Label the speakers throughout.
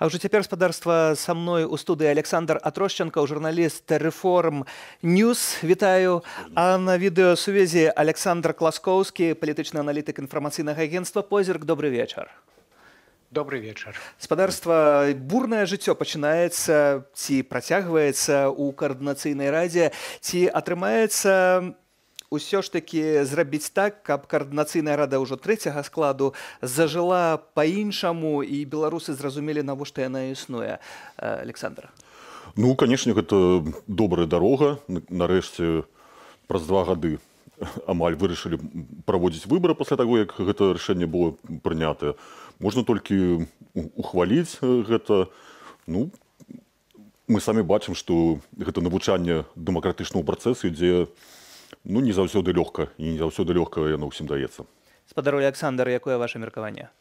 Speaker 1: А ўжо цяпер спадарства са мной у студыі Александр Атрощенко, журналіст Рэформ Ньюс. Вітаю. А на відэасувязі Александр Класкоўскі, палітычны аналітык інфармацыйнага агенцтва «Позірк». Добрый вечар.
Speaker 2: Добрый вечар.
Speaker 1: Спадарства, бурнае жыццё пачынаецца ці працягваецца ў каардынацыйнай радзе, ці атрымаецца ўсё ж такі зрабіць так, каб каардынацыйная рада ўжо трэцяга складу зажыла па-іншаму і беларусы зразумелі, навошта яна існуе. Александр.
Speaker 3: Ну, канешне, гэта добрая дарога. Нарэшце праз 2 гады амаль вырашылі праводзіць выбары пасля таго, як гэта рашэнне было прынятае. Можна толькі ухваліць гэта. Ну, мы самі бачым, што гэта навучанне дэмакратычнага працэсу ідзе не заўсёды лёгка, і не заўсёды лёгка яно ўсім даецца.
Speaker 1: Спадар Александр, якое ваше меркаванне?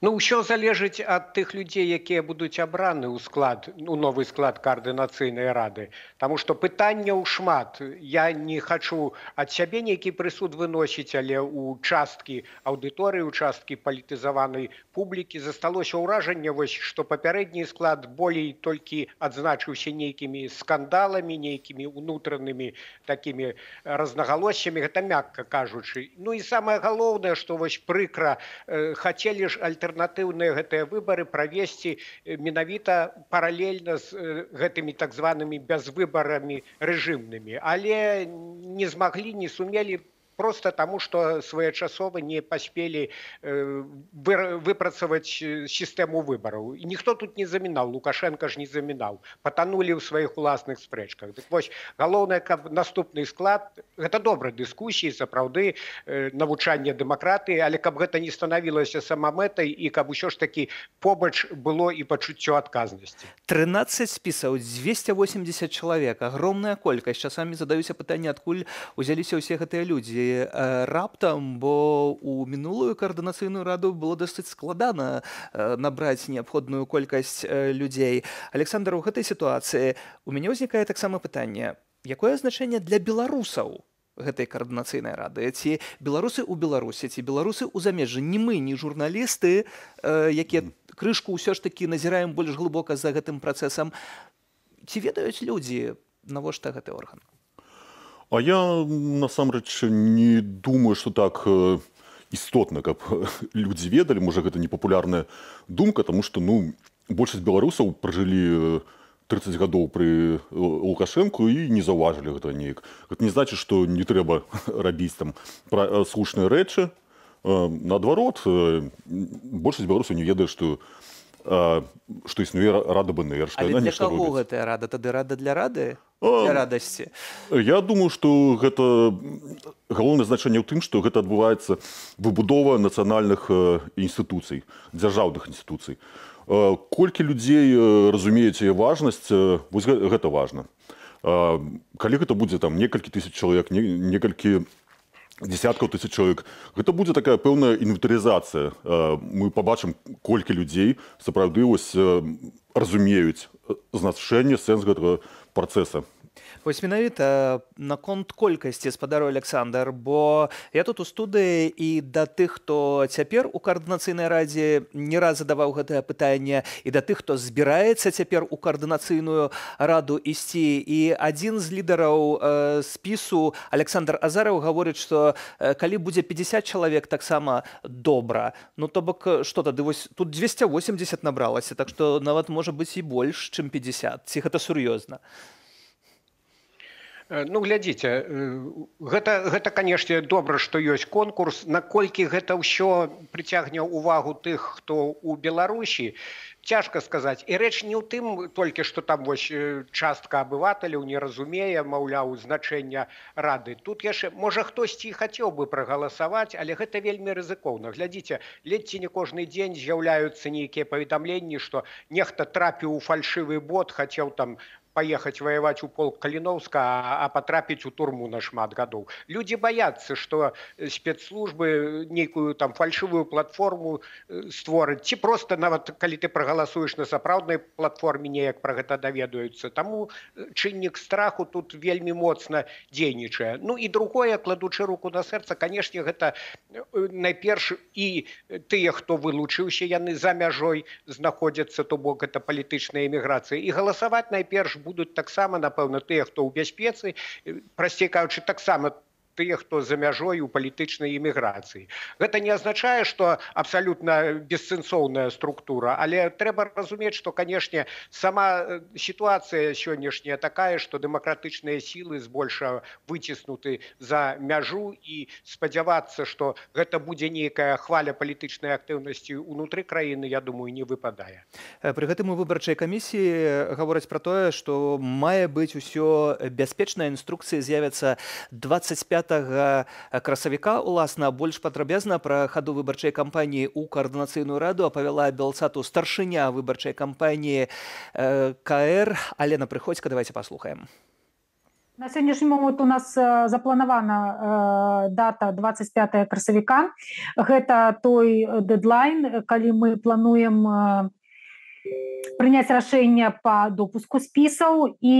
Speaker 2: Ну, ўсё залежыць ад тых людзей, якія будуць абраны ў склад, новы склад каардынацыйнай рады. Таму што пытанняў шмат. Я не хачу ад сябе нейкі прысуд выносіць, але ў часткі аўдыторыі, ў часткі палітызаванай публікі засталося ўражанне, што папярэдні склад болей толькі адзначыўся нейкімі скандаламі, нейкімі ўнутранымі такімі разнагалоссямі, гэта мякка кажучы. Ну і самае галоўнае, што прыкра, хацелі ж альтэрнатыўныя гэтыя выбары правесці менавіта паралельна з гэтымі так званымі бязвыбарамі рэжымнымі. Але не змаглі, не сумелі, просто таму, што своечасова не паспелі выпрацаваць сістэму выбараў. І ніхто тут не замінаў, Лукашенко ж не замінаў. Патанулі ў сваіх уласных спрэчках. Дык вось, галоўнае, каб наступны склад, гэта добра дыскусіі, сапраўды, навучанне дэмакратыі, але каб гэта не станавілася самамэтай і каб усё ж такі побач было і пачуццё адказнасці.
Speaker 1: 13 спісаў, 280 чалавек, агромная колькасць. Часамі задаюся пытанне, адкуль узяліся ўсе гэтыя людзі. Раптам, бо у мінулую каардынацыйную раду было досыць складана набраць неабходную колькасць людзей. Александр, у гэтай сітуацыі у мяне ўзнікае таксама пытанне, якое значэнне для беларусаў гэтай каардынацыйнай рады? Ці беларусы ў Беларусі, ці беларусы ў замежжы? Ні мы, ні журналісты, якія крышку ўсё ж такі назіраем больш глыбока за гэтым працэсам. Ці ведаюць людзі, навошта гэты орган?
Speaker 3: А я, насамрэч, не думаю, што так істотна, каб людзі ведалі. Можа, гэта непапулярная думка, таму што, большасць беларусаў пражылі 30 гадоў пры Лукашэнку і не заўважылі гэта неяк. Гэта не значыць, што не трэба рабіць там слушныя рэчы. Наадварот, большасць беларусаў не ведае, што існуе рада БНР.
Speaker 1: Але для каго гэтая рада? Тады рада для рады? Для радасці?
Speaker 3: Я думаю, што гэта галоўнае значэнне ў тым, што гэта адбываецца выбудова нацыянальных інстытуцый, дзяржаўных інстытуцый. Колькі людзей разумеюць яе важнасць, вось гэта важна. Калі гэта будзе там некалькі тысяч чалавек, некалькі десяткаў тысяч чалавек, гэта будзе такая пэўная інвентарызацыя. Мы пабачым, колькі людзей сапраўды разумеюць значэнне, сэнс гэтага працэса.
Speaker 1: Вось менавіта наконт колькасці, спадару Александр, бо я тут у студыі і да тых, хто цяпер у каардынацыйнай радзе не раз задаваў гэтае пытанне, і да тых, хто збіраецца цяпер у каардынацыйную раду ісці. І адзін з лідараў спісу, Александр Азараў, гаворыць, што калі будзе 50 чалавек, таксама добра. Ну, то бок, што тады? Вось тут 280 набралася, так што нават можа быць і больш, чым 50. Ці гэта сур'ёзна?
Speaker 2: Ну, глядзіце, гэта, канешне, добра, што ёсць конкурс. Наколькі гэта ўсё прыцягне ўвагу тых, хто ў Беларусі, цяжка сказаць. І рэч не ў тым толькі, што там частка абывателяў не разумее, маўляў, значэння рады. Тут яшчэ, можа, хтосьці хацеў бы прагаласаваць, але гэта вельмі рызыкоўна. Глядзіце, ледзьці не кожны дзень з'яўляюцца нейкія паведамленні, што нехта трапіў у фальшывы бот, хацеў там поехать воевать у полк Калиновска, а потрапить у турму на шмат годов. Люди боятся, что спецслужбы некую там фальшивую платформу створят. Ці просто нават, калі ты проголосуешь на сапраўднай платформе, неяк про гэта даведаюцца. Таму чыннік страху тут вельмі моцна дзейнічае. Ну і другое, кладучы руку на сэрца, канешне, гэта найперш і тыя, хто вылучыўся, яны за мяжой знаходзяцца, то бок гэта палітычная эміграцыя. І галасаваць найперш будуць таксама, напэўна, тыя, хто ў бяспецы, прасцей кажучы, таксама тыя, хто за мяжой у палітычнай эміграцыі. Гэта не азначае, што абсалютна бессэнсоўная структура, але трэба разумець, што, канешне, сама сітуацыя сённяшняя такая, што дэмакратычныя сілы збольшага выціснуты за мяжу, і спадзявацца, што гэта будзе нейкая хваля палітычнай актыўнасці ўнутры краіны, я думаю, не выпадае.
Speaker 1: Пры гэтым у выбарчай камісіі гавораць пра тое, што мае быць усё бяспечна, інструкцыі з'явяцца 25 красавіка. Уласна, больш падрабязна пра хаду выбарчай кампаніі ў каардынацыйную раду апавяла Белсату старшыня выбарчай кампаніі КР Алена Прыходзька. Давайте паслухаем.
Speaker 4: На сённяшні момант у нас запланавана дата 25 красавіка. Гэта той дэдлайн, калі мы плануем прыняць рашэнне па допуску спісаў і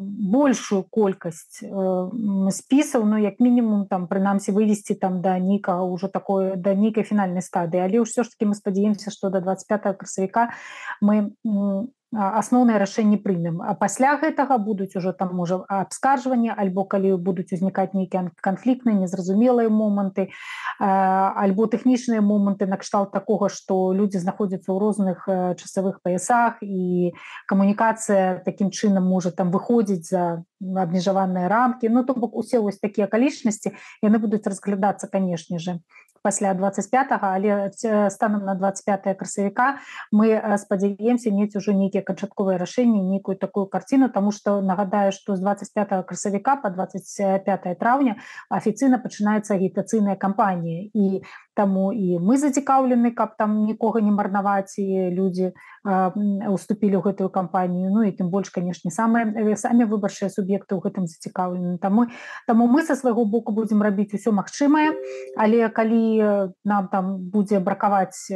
Speaker 4: большую колькасць спісаў, ну, як мінімум, там, прынамсі, вывесці там да нейкага ўжо такой, да нейкай фінальнай стадыі. Але ўсё ж такі мы спадзяемся, што да 25 красавіка мы асноўныя рашэнні прымем. А пасля гэтага будуць ужо там, можа, абскаржванні, альбо калі будуць узнікаць нейкія канфліктныя, незразумелыя моманты, альбо тэхнічныя моманты накшталт такога, што людзі знаходзяцца ў розных часовых паясах, і камунікацыя такім чынам можа там выходзіць за абмежаваныя рамкі. Ну, то бок усе вось такія акалічнасці, яны будуць разглядацца, канешне же, пасля 25-го, але станам на 25 красавіка мы спадзяемся мець ужо нейкія канчатковыя рашэнні, нейкую такую карціну, таму што нагадаю, што з 25 красавіка па 25 траўня афіцыйна пачынаецца агітацыйная кампанія, і таму і мы зацікаўлены, каб там нікога не марнаваць, і людзі уступілі ў гэтую кампанію. Ну і тым больш, канешне, самі выбарчыя суб'екты ў гэтым зацікаўлены. Таму мы са свайго боку будзем рабіць усё магчымае, але калі нам там будзе бракаваць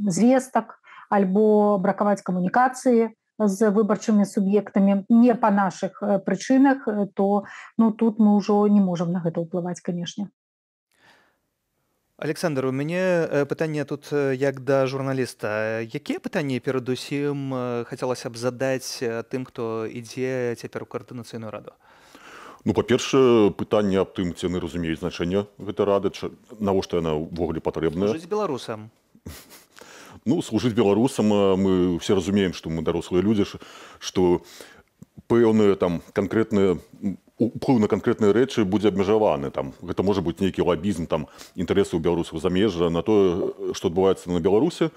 Speaker 4: звестак альбо бракаваць камунікацыі з выбарчымі суб'ектамі не па нашых прычынах, то, ну, тут мы ўжо не можам на гэта ўплываць, канешне.
Speaker 1: Александр, у мяне пытанне тут як да журналіста. Якія пытанні перадусім хацелася б задаць тым, хто ідзе цяпер у каардынацыйную раду?
Speaker 3: Ну, па-першае, пытанне аб тым, ці яны разумеюць значэнне гэтай рады, навошта яна ўвогуле патрэбная.
Speaker 1: Служыць беларусам.
Speaker 3: Ну, служыць беларусам, мы все разумеем, што мы дарослыя людзі, што пэўныя там канкрэтныя уплыў на канкрэтныя рэчы будзе абмежаваны. Там гэта можа быць нейкі лабізм там інтарэсаў беларусаў замежжа на тое, што адбываецца на Беларусі.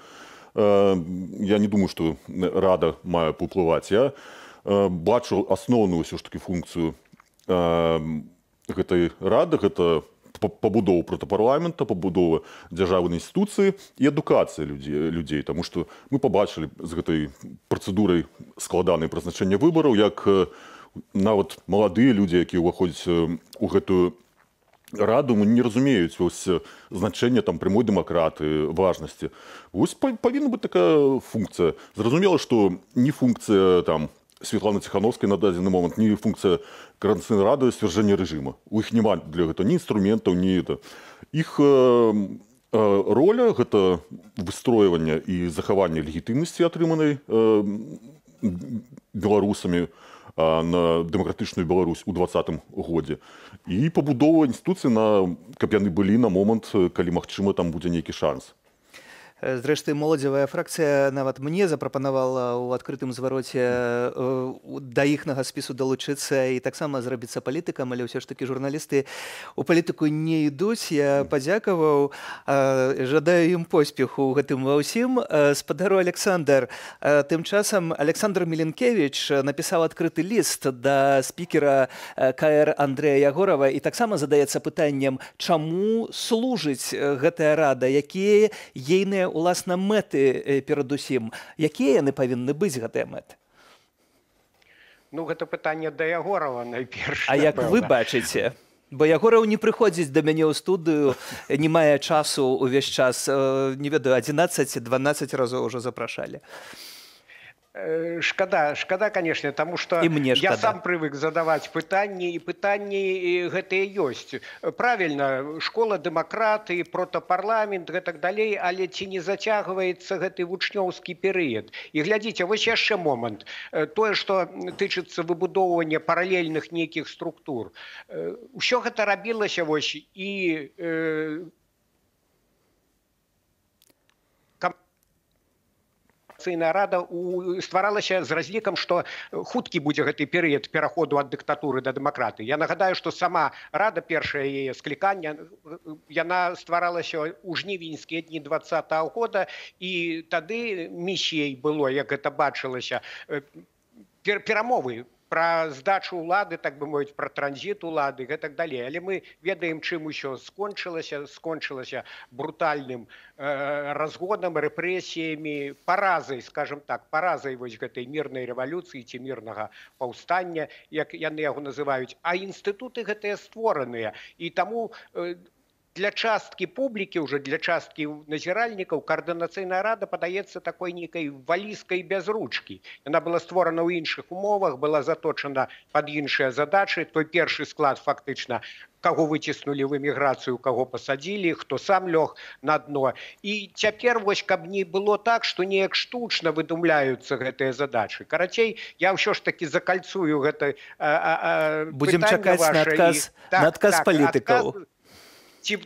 Speaker 3: Я не думаю, што рада мае паўплываць. Я бачу асноўную ўсё ж такі функцыю гэтай рады, гэта пабудова протапарламента, пабудова дзяржаўнай інстытуцыі і адукацыя людзей, таму што мы пабачылі з гэтай працэдурай складанай прызначэння выбараў, як нават маладыя людзі, якія ўваходзяць у гэтую раду, не разумеюць значэнне там прямой дэмакраты, важнасці. Вось павінна быць такая функцыя. Зразумела, што не функцыя там Светланы Ціхановскай на дадзены момант, не функцыя Каардынацыйнай рады сцвярджэння рэжыма. У іх няма для гэтага ні інструментаў, ні это. Іх роля гэта выстройванне і захаванне легітымнасці, атрыманай беларусамі на дэмакратычную Беларусь у 2020 годзе, і пабудова інстытуцыі, каб яны былі на момант, калі, магчыма, там будзе нейкі шанс.
Speaker 1: Зрэшты, моладзевая фракцыя нават мне запрапанавала ў адкрытым звароце да іхнага спісу далучыцца і таксама зрабіцца палітыкам, але ўсё ж такі журналісты ў палітыку не ідуць. Я падзякаваў, жадаю ім поспеху ў гэтым ва ўсім. Спадару Александр, тым часам Александр Міленкевіч напісаў адкрыты ліст да спікера КР Андрэя Ягорава і таксама задаецца пытаннем, чаму служыць гэтая рада, якія ейныя уласна мэты перадусім, якія яны павінны быць, гэтыя мэты?
Speaker 2: Ну, гэта пытанне да Ягорава найперш.
Speaker 1: А як вы бачыце? Бо Ягораў не прыходзіць да мяне ў студыю, не мае часу ўвесь час, не ведаю, 11-12 разоў ўжо запрашалі.
Speaker 2: Шкада, конечно, тому что я сам привык задавать пытанні, і пытанні гэтыя ёсць. Правильно, школа дэмакраты, протапарламент, гэтак далей, але ці не зацягваецца гэты вучнёўскі перыяд. І глядзіце, вось яшчэ момант. Тое, што тычыцца выбудоўвання паралельных нейкіх структур. Усё гэта рабілася вось і рада стваралася з разлікам, што хуткі будзе гэты перыяд пераходу ад дыктатуры да дэмакраты. Я нагадаю, што сама рада, першае яе склікання, яна стваралася ў жнівеньскія дні 20-го года, і тады місіяй было, як гэта бачылася, перамовы пра здачу ўлады, так бы мовіць, пра транзіт улады, гэтак далей. Але мы ведаем, чым усё скончылася брутальным разгонам, рэпрэсіямі, паразай, скажем так, паразай вось гэтай мірнай рэвалюцыі ці мірнага паўстання, як яны яго называюць. А інстытуты гэтыя створаныя. І таму для часткі публікі, уже для часткі назіральнікаў, Координацыйная рада падаецца такой нейкай валізкай без ручкі. Яна была створана ў іншых умовах, была заточана пад іншыя задачы. Той першы склад фактычна, каго выціснулі ў эміграцыю, каго пасадзілі, хто сам лёг на дно. І цяпер вось, каб не было так, што неяк штучна выдумляюцца гэтыя задачы. Карацей, я ўсё ж такі закальцую гэта пытанне ваше.
Speaker 1: Будзем чакаць на адказ палітыкаў.
Speaker 2: Ці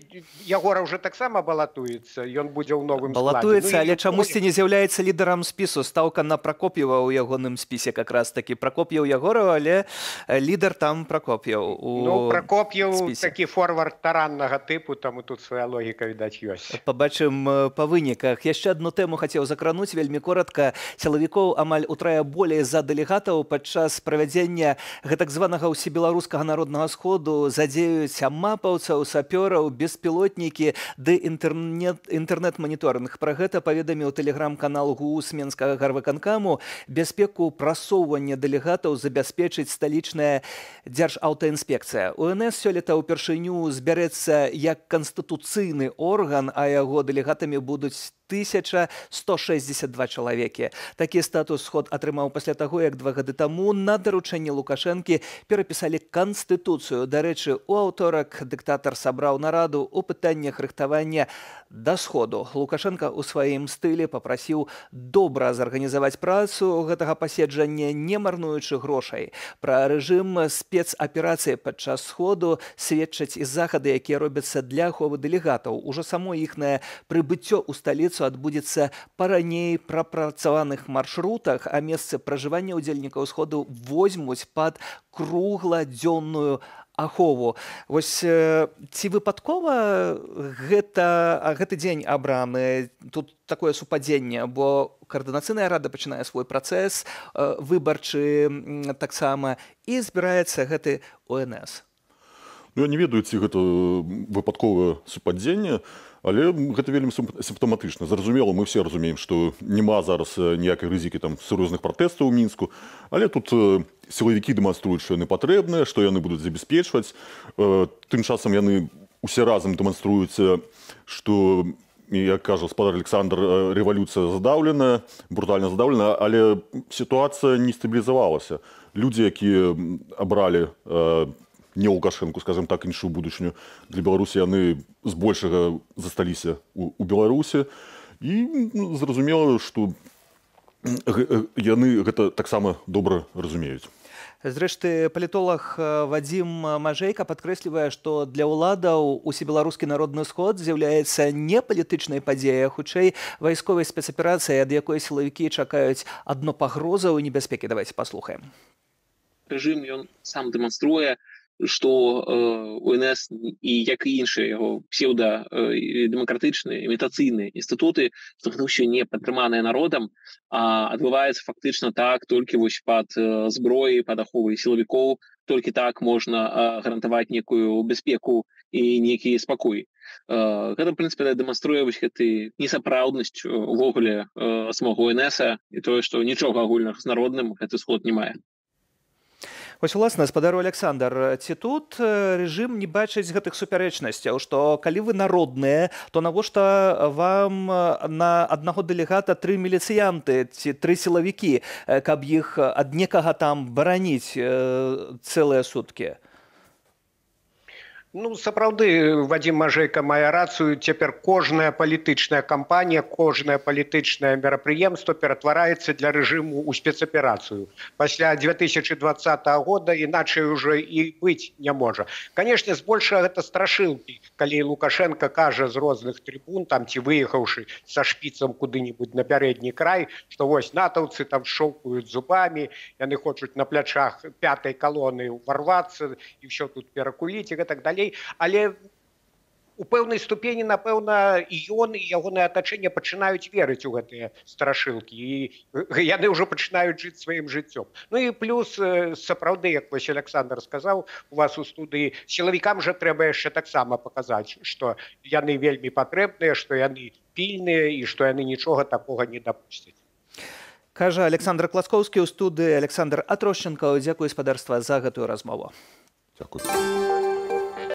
Speaker 2: Ягора ўжо таксама балатуецца, ён будзе ў новым складзе.
Speaker 1: Балатуецца, але чамусьці не з'яўляецца лідарам спісу. Стаўка на Пракоп'ева ў ягоным спісе как раз такі. Пракоп'еў Ягораў, але лідар там Пракоп'еў.
Speaker 2: Ну, Пракоп'еў такі форвард тараннага тыпу, таму тут свая логіка, відаць, ёсць.
Speaker 1: Пабачым па выніках. Яшчэ адну тэму хацеў закрануць вельмі коротка. Сілавікоў амаль утрая болей за дэлегатаў падчас правядзення гэтак званага ўсебеларускага народнага сходу задзеюць мапаўцаў, сапёраў, беспілотнікі ды інтэрнэт-маніторынг. Пра гэта паведаміў тэлеграм-канал ГУС Менскага гарвыканкаму. Бяспеку прасоўвання дэлегатаў забяспечыць сталічная дзяржаўтаінспекцыя. УНС сёлета ўпершыню збярэцца як канстытуцыйны орган, а яго дэлегатамі будуць 1162 чалавекі. Такі статус сход атрымаў пасля таго, як 2 гады таму на даручэнне Лукашэнкі перапісалі канстытуцыю. Дарэчы, у аўторак дыктатар сабраў нараду ў пытаннях рыхтавання да сходу. Лукашенко ў сваім стылі папрасіў добра зарганізаваць працу гэтага паседжання, не марнуючы грошай. Пра рэжым спецаперацыі падчас сходу сведчаць і захады, якія робяцца для аховы дэлегатаў. Ужо само іхнае прыбыццё ў сталіцу адбудзецца па раней прапрацаваных маршрутах, а месцы пражывання ўдзельнікаў сходу возьмуць пад кругладзённую ахову. Вось ці выпадкова гэты дзень абраны, тут такое супадзенне, бо Координацыйная рада пачынае свой працэс выбарчы таксама, і збіраецца гэты ОНС.
Speaker 3: Ну, я не ведаю, ці гэта выпадковае супадзенне, але гэта вельмі сімптаматычна. Зразумела, мы все разумеем, што няма зараз ніякай рызыкі там сур'ёзных пратэстаў у Мінску, але тут сілавікі дэманструюць, што яны патрэбныя, што яны будуць забяспечваць. Тым часам яны усе разам дэманструюць, што, як кажа гаспадар Александр, рэвалюцыя задаўленая, брутальна задаўленая, але сітуацыя не стабілізавалася. Людзі, якія абралі не Лукашенко, скажем так, іншую будучыню для Беларусі, яны збольшага засталіся у Беларусі. І зразумела, што яны гэта таксама добра разумеюць.
Speaker 1: Зрэшты, палітолог Вадзім Мажэйка падкрэслівае, што для ўладаў усебеларускі народны сход з'яўляецца не палітычнай падзеяй, а хутчэй вайсковай спецаперацыяй, ад якой сілавікі чакаюць адно пагрозаў і небяспекі. Давайте паслухаем.
Speaker 5: Рэжым ён сам дэманструе, што УНС і як і іншыя яго псеўдадэмакратычныя, імітацыйныя інстытуты, што гэта ўсё не падтрыманае народам, а адбываецца фактычна так толькі вось пад зброяй, пад аховай сілавікоў, толькі так можна гарантаваць некую бяспеку і нейкі спакой. Гэта, в прынцыпе, дэманструе вось гэты несапраўднасць увогуле самога УНС і тое, што нічога агульнага з народным гэты сход не мае.
Speaker 1: Вось уласна, спадару Александр, ці тут рэжым не бачыць гэтых супярэчнасцяў, што калі вы народныя, то навошта вам на аднаго дэлегата 3 міліцыянты ці 3 сілавікі, каб іх ад некага там бараніць цэлыя суткі?
Speaker 2: Ну, сапраўды, Вадзім Мажэйка мае рацыю, цяпер кожная палітычная кампанія, кожнае палітычнае мерапрыемства ператвараецца для рэжыму ў спецаперацыю. Пасля 2020 года іначай уже і быць не можа. Канешне, збольшага гэта страшылкі, калі Лукашенко кажа з розных трыбун, там ці выехаўшы са шпіцам куды-нибудь на пярэдні край, што вось натаўцы там шоўкаюць зубамі, яны хочуць на плячах 5-й калоны ўварвацца і ўсё тут перакуліць і гэтак далей. Але у пэўнай ступені, напэўна, і ён, і ягонае атачэнне пачынаюць верыць у гэтыя страшылкі. І яны ўжо пачынаюць жыць сваім жыццём. Ну і плюс, сапраўды, як вось Александр сказаў, у вас у студыі, сілавікам жа трэба яшчэ таксама паказаць, што яны вельмі патрэбныя, што яны пільныя і што яны нічога такога не дапусцяць.
Speaker 1: Кажа Александр Класкоўскі ў студыі. Александр Атрощенко, дзякуй спадарства за гэтую размову.
Speaker 3: Дзякуй.